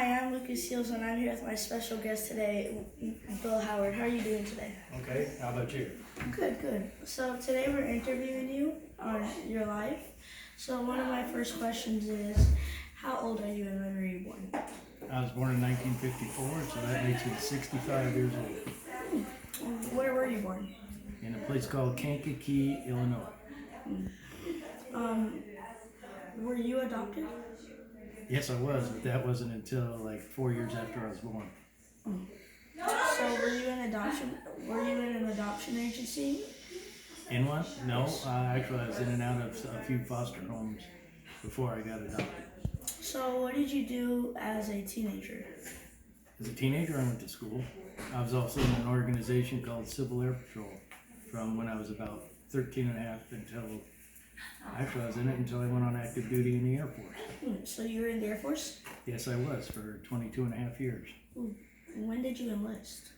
Hi, I'm Lucas Seals, and I'm here with my special guest today, Bill Howard. How are you doing today? Okay, how about you? Good, good. So today we're interviewing you on your life. So one of my first questions is, how old are you and when were you born? I was born in 1954, so that makes me 65 years old. Where were you born? In a place called Kankakee, Illinois. Were you adopted? Yes, I was, but that wasn't until like 4 years after I was born. So were you in adoption? Were you in an adoption agency? In one? No, actually I was in and out of a few foster homes before I got adopted. So what did you do as a teenager? As a teenager, I went to school. I was also in an organization called Civil Air Patrol from when I was about 13 and a half until, actually I was in it until I went on active duty in the Air Force. So you were in the Air Force? Yes, I was for 22 and a half years. When did you enlist?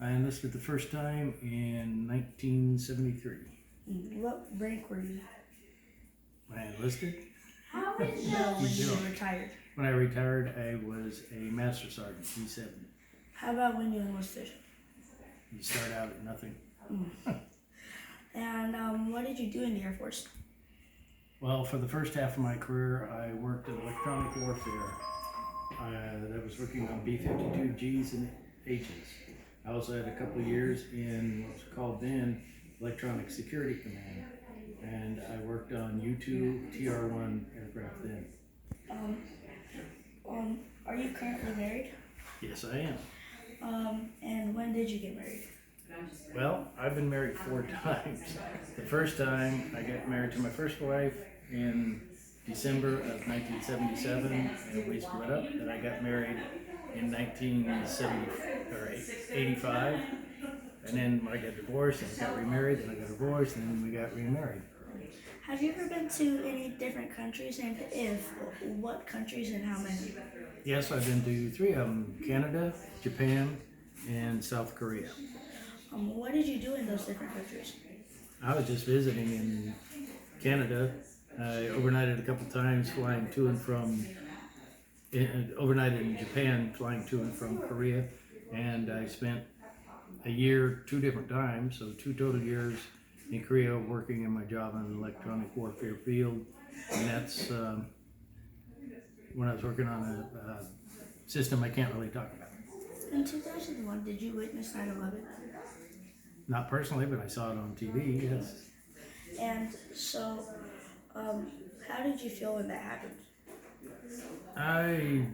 I enlisted the first time in 1973. What rank were you? When I enlisted? No, when you retired. When I retired, I was a Master Sergeant, B7. How about when you enlisted? You start out at nothing. And what did you do in the Air Force? Well, for the first half of my career, I worked in electronic warfare. I was working on B-52Gs and H's. I also had a couple of years in what was called then Electronic Security Command. And I worked on U-2 TR-1 aircraft then. Are you currently married? Yes, I am. And when did you get married? Well, I've been married 4 times. The first time I got married to my first wife in December of 1977, and we split up. Then I got married in 1985, and then I got divorced, and I got remarried, then I got divorced, and then we got remarried. Have you ever been to any different countries, and if, what countries and how many? Yes, I've been to 3 of them, Canada, Japan, and South Korea. What did you do in those different countries? I was just visiting in Canada. I overnighted a couple times flying to and from, overnighted in Japan flying to and from Korea, and I spent a year 2 different times, so 2 total years in Korea working in my job in the electronic warfare field, and that's when I was working on a system I can't really talk about. In 2001, did you witness 9/11? Not personally, but I saw it on TV, yes. And so, how did you feel when that happened? I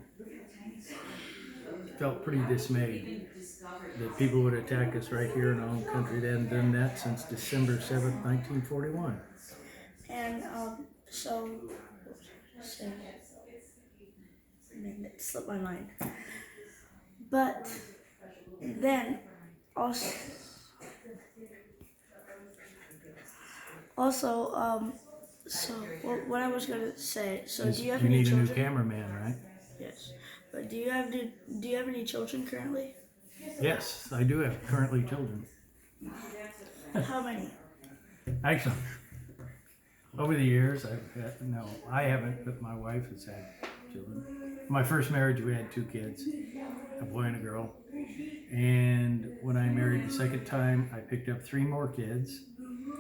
felt pretty dismayed that people would attack us right here in our own country. They hadn't done that since December 7th, 1941. And so, man, it slipped my mind. But then also, so what I was gonna say. So do you have any need children? a new cameraman, right? Yes. But do you have any children currently? Yes, I do have currently children. How many? Actually, over the years, I haven't, but my wife has had children. My first marriage, we had 2 kids, a boy and a girl. And when I married the second time, I picked up 3 more kids,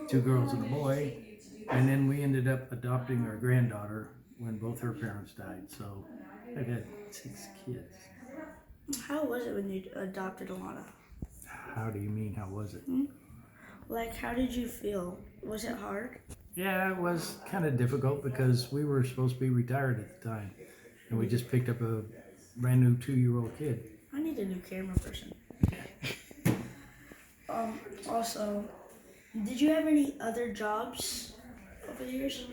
2 girls and a boy. And then we ended up adopting our granddaughter when both her parents died. So I've had 6 kids. How was it when you adopted Alana? How do you mean, how was it? Like, how did you feel? Was it hard? Yeah, it was kind of difficult because we were supposed to be retired at the time. And we just picked up a brand new 2-year-old kid. I need a new camera person. Also, did you have any other jobs over the years?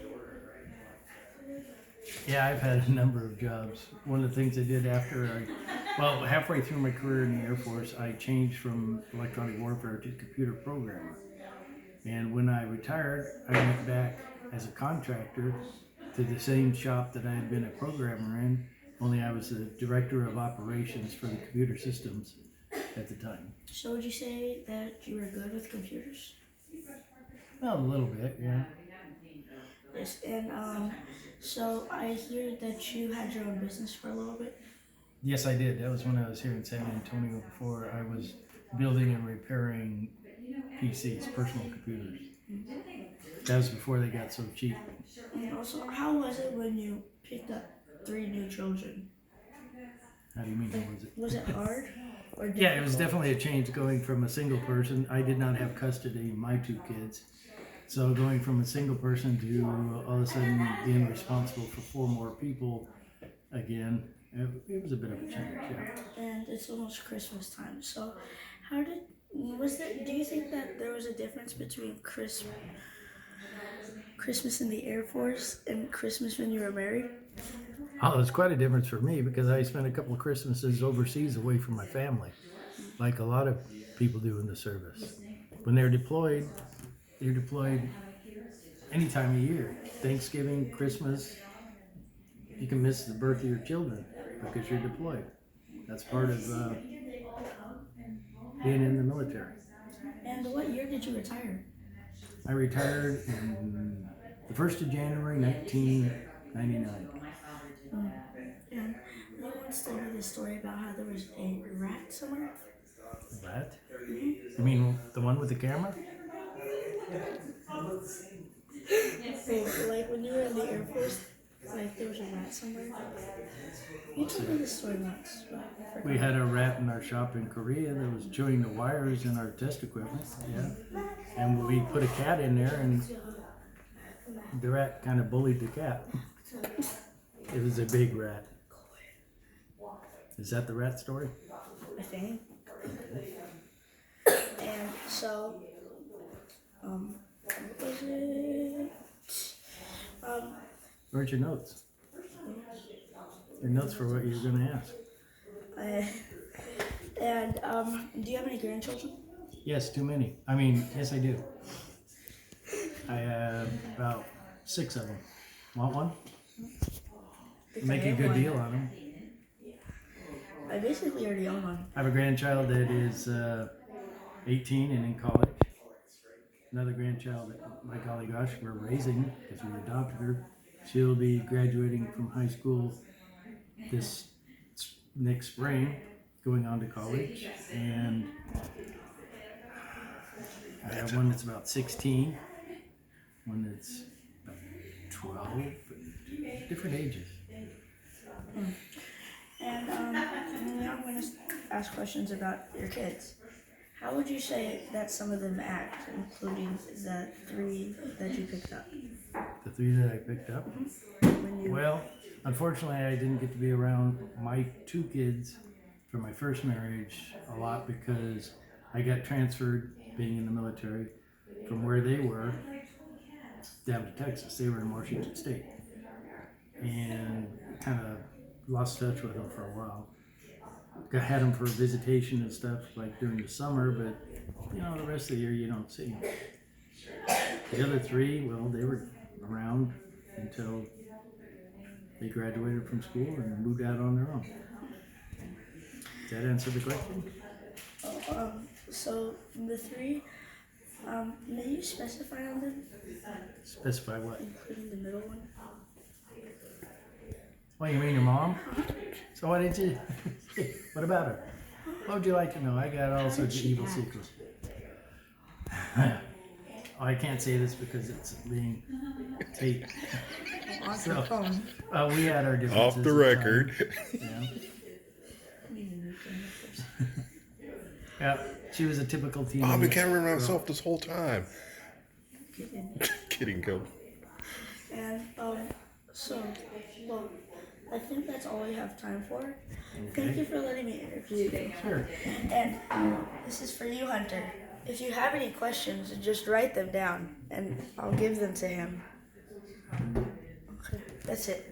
Yeah, I've had a number of jobs. One of the things I did halfway through my career in the Air Force, I changed from electronic warfare to computer programmer. And when I retired, I went back as a contractor to the same shop that I had been a programmer in, only I was the director of operations for the computer systems at the time. So would you say that you were good with computers? Well, a little bit, yeah. Yes, and so I hear that you had your own business for a little bit. Yes, I did. That was when I was here in San Antonio before I was building and repairing PCs, personal computers. That was before they got so cheap. And also, how was it when you picked up 3 new children? How do you mean, how was it? Was it hard? Or Yeah, it was definitely a change going from a single person. I did not have custody of my 2 kids. So going from a single person to all of a sudden being responsible for 4 more people again, it was a bit of a change, yeah. And it's almost Christmas time. So, do you think that there was a difference between Christmas in the Air Force and Christmas when you were married? Oh, it's quite a difference for me because I spent a couple of Christmases overseas away from my family, like a lot of people do in the service. When they're deployed any time of year. Thanksgiving, Christmas, you can miss the birth of your children because you're deployed. That's part of being in the military. And what year did you retire? I retired in the 1st of January, 1999. And you once told me this story about how there was a rat somewhere. Rat? You mean the one with the camera? Like when you were in the Air Force, like there was a rat somewhere. You told me this story once, but I forgot. We had a rat in our shop in Korea that was chewing the wires in our test equipment. Yeah. And we put a cat in there and the rat kind of bullied the cat. It was a big rat. Is that the rat story? I think. And so, what was it? Where's your notes? Your notes for what you were going to ask. Do you have any grandchildren? Yes, too many. I mean, yes, I do. I have about 6 of them. Want one? Make a good deal on them. I basically already own one. I have a grandchild that is 18 and in college. Another grandchild that, my golly gosh, we're raising because we adopted her. She'll be graduating from high school this next spring, going on to college. And I have one that's about 16, one that's about 12, and different ages. And now I'm going to ask questions about your kids. How would you say that some of them act, including the 3 that you picked up? The 3 that I picked up? Well, unfortunately, I didn't get to be around my 2 kids from my first marriage a lot because I got transferred, being in the military, from where they were down to Texas. They were in Washington State. And kind of lost touch with them for a while. Had them for visitation and stuff like during the summer, but you know, the rest of the year you don't see them. The other 3, well, they were around until they graduated from school and moved out on their own. Does that answer the question? So the 3, may you specify on them? Specify what? Including the middle one. Oh, you mean your mom? So why didn't you? What about her? What would you like to know? I got all sorts of evil secrets. Oh, I can't say this because it's being taped. So, we had our differences. Off the record. Yeah. Yeah, she was a typical teenager. I've been covering myself this whole time. Kidding, Coach. And I think that's all we have time for. Okay. Thank you for letting me interview you. Sure. And this is for you, Hunter. If you have any questions, just write them down, and I'll give them to him. Okay, that's it.